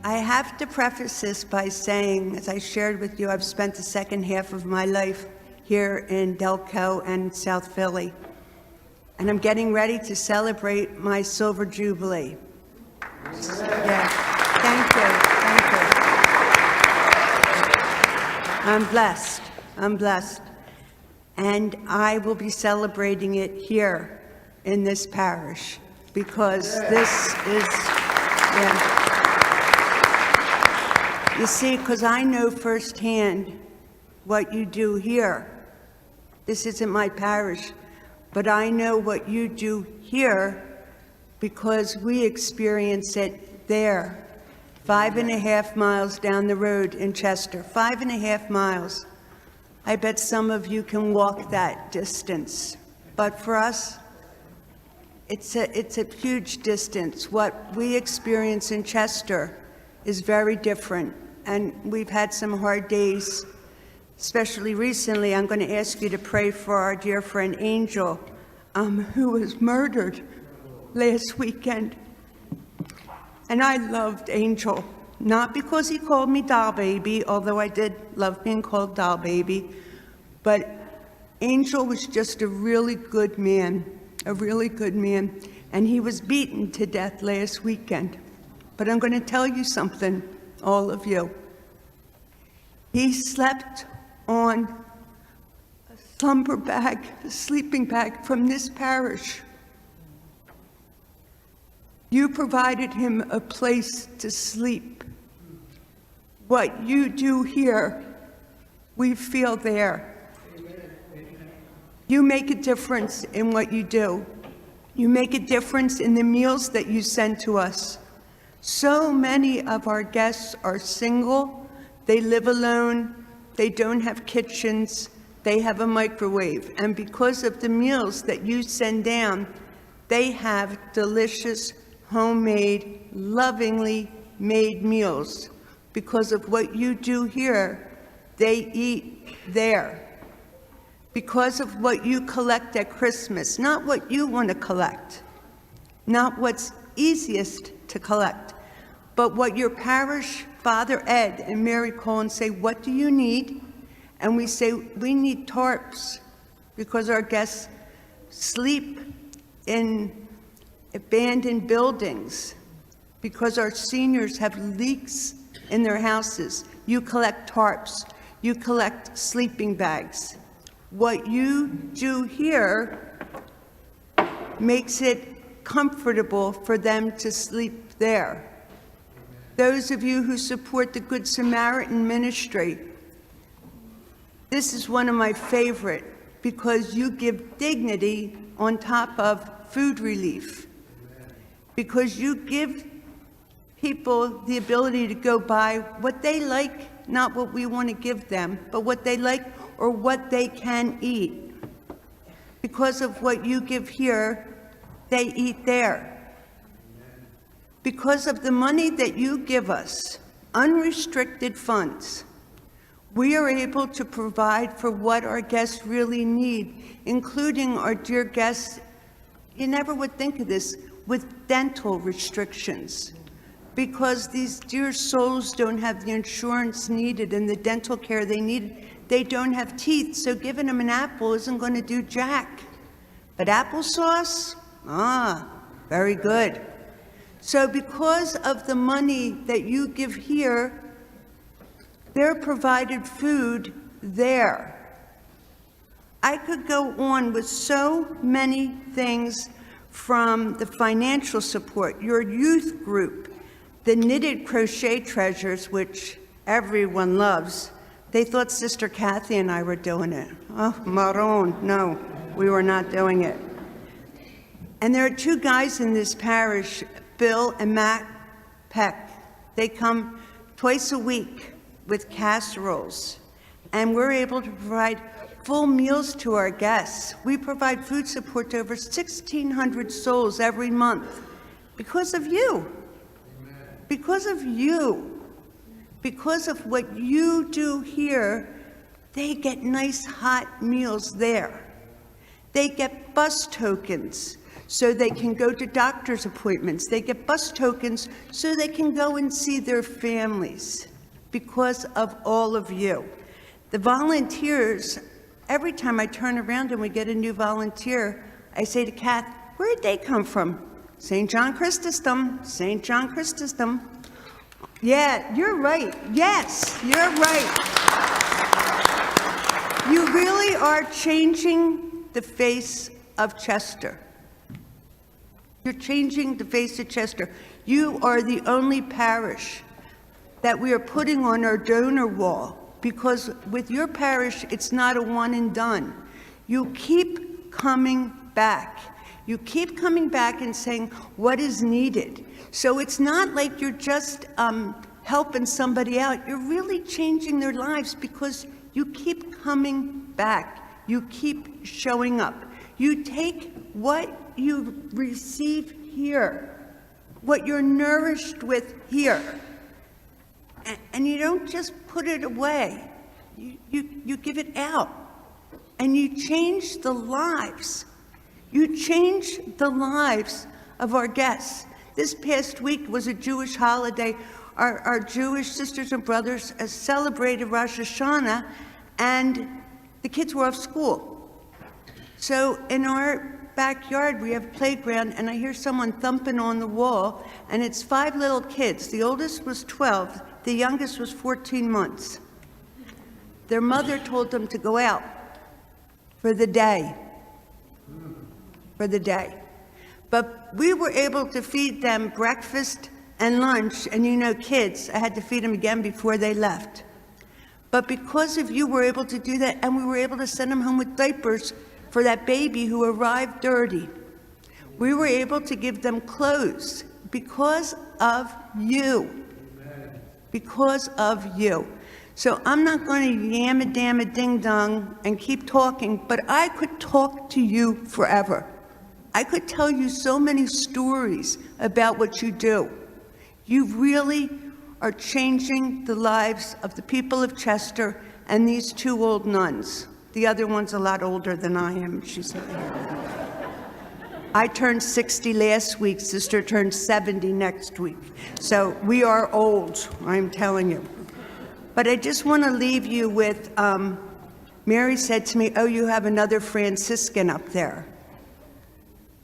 I have to preface this by saying, as I shared with you, I've spent the second half of my life here in Delco and South Philly, and I'm getting ready to celebrate my Silver Jubilee. Yeah, thank you. I'm blessed. And I will be celebrating it here in this parish because this is, You see, because I know firsthand what you do here. This isn't my parish, but I know what you do here because we experience it there, 5.5 miles down the road in Chester, 5.5 miles. I bet some of you can walk that distance, but for us, it's a huge distance. What we experience in Chester is very different, and we've had some hard days. Especially recently, I'm going to ask you to pray for our dear friend Angel, who was murdered last weekend. And I loved Angel, not because he called me doll baby, although I did love being called doll baby, but Angel was just a really good man, and he was beaten to death last weekend. But I'm going to tell you something, all of you. He slept on a slumber bag, a sleeping bag from this parish. You provided him a place to sleep. What you do here, we feel there. You make a difference in what you do. You make a difference in the meals that you send to us. So many of our guests are single, they live alone, they don't have kitchens, they have a microwave. And because of the meals that you send down, they have delicious, homemade, lovingly made meals. Because of what you do here, they eat there. Because of what you collect at Christmas, not what you want to collect, not what's easiest to collect, but what your parish Father Ed and Mary call and say, what do you need? And we say, we need tarps because our guests sleep in abandoned buildings, because our seniors have leaks in their houses. You collect tarps, you collect sleeping bags. What you do here makes it comfortable for them to sleep there. Those of you who support the Good Samaritan ministry, this is one of my favorite because you give dignity on top of food relief. Because you give people the ability to go buy what they like, not what we want to give them, but what they like or what they can eat. Because of what you give here, they eat there. Because of the money that you give us, unrestricted funds, we are able to provide for what our guests really need, including our dear guests, you never would think of this, with dental restrictions. Because these dear souls don't have the insurance needed and the dental care they need. They don't have teeth, so giving them an apple isn't going to do jack. But applesauce? Very good. So because of the money that you give here, they're provided food there. I could go on with so many things, from the financial support, your youth group, the knitted crochet treasures, which everyone loves. They thought Sister Kathy and I were doing it. Oh, Maron, no, we were not doing it. And there are two guys in this parish, Bill and Matt Peck. They come twice a week with casseroles, and we're able to provide full meals to our guests. We provide food support to over 1,600 souls every month because of you. Because of you. Because of what you do here, they get nice hot meals there. They get bus tokens. so they can go to doctor's appointments. They get bus tokens so they can go and see their families because of all of you. The volunteers, every time I turn around and we get a new volunteer, I say to Kath, where'd they come from? St. John Chrysostom, St. John Chrysostom. Yeah, you're right. Yes, you're right. You really are changing the face of Chester. You're changing the face of Chester. You are the only parish that we are putting on our donor wall, because with your parish, it's not a one and done. You keep coming back. You keep coming back and saying what is needed. So it's not like you're just helping somebody out. You're really changing their lives because you keep coming back. You keep showing up. You take what you receive here, what you're nourished with here, and you don't just put it away. You give it out, and you change the lives. You change the lives of our guests. This past week was a Jewish holiday. Our Jewish sisters and brothers celebrated Rosh Hashanah, and the kids were off school. So in our backyard, we have a playground, and I hear someone thumping on the wall, and it's 5 little kids. The oldest was 12. The youngest was 14 months. Their mother told them to go out for the day. But we were able to feed them breakfast and lunch, and you know kids, I had to feed them again before they left. But because of you, we're able to do that, and we were able to send them home with diapers for that baby who arrived dirty. We were able to give them clothes because of you. Because of you. So I'm not going to yam-a-dam-a-ding-dong and keep talking, but I could talk to you forever. I could tell you so many stories about what you do. You really are changing the lives of the people of Chester and these 2 old nuns. The other one's a lot older than I am, she's like, I turned 60 last week, sister turned 70 next week. So we are old, I'm telling you. But I just want to leave you with, Mary said to me, oh, you have another Franciscan up there.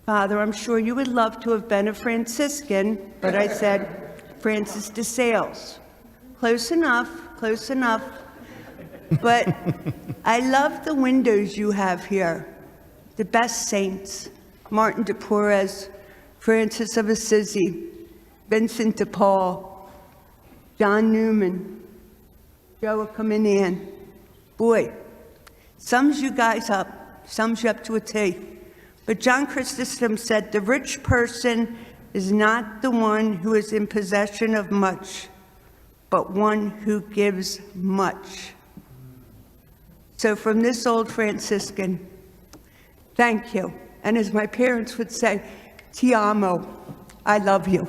Father, I'm sure you would love to have been a Franciscan, but I said, Francis de Sales. Close enough, close enough. But I love the windows you have here. The best saints, Martin de Porres, Francis of Assisi, Vincent de Paul, John Newman, Joachim and Ann. Boy, sums you guys up, sums you up to a T. But John Chrysostom said, the rich person is not the one who is in possession of much, but one who gives much. So from this old Franciscan, thank you. And as my parents would say, ti amo, I love you.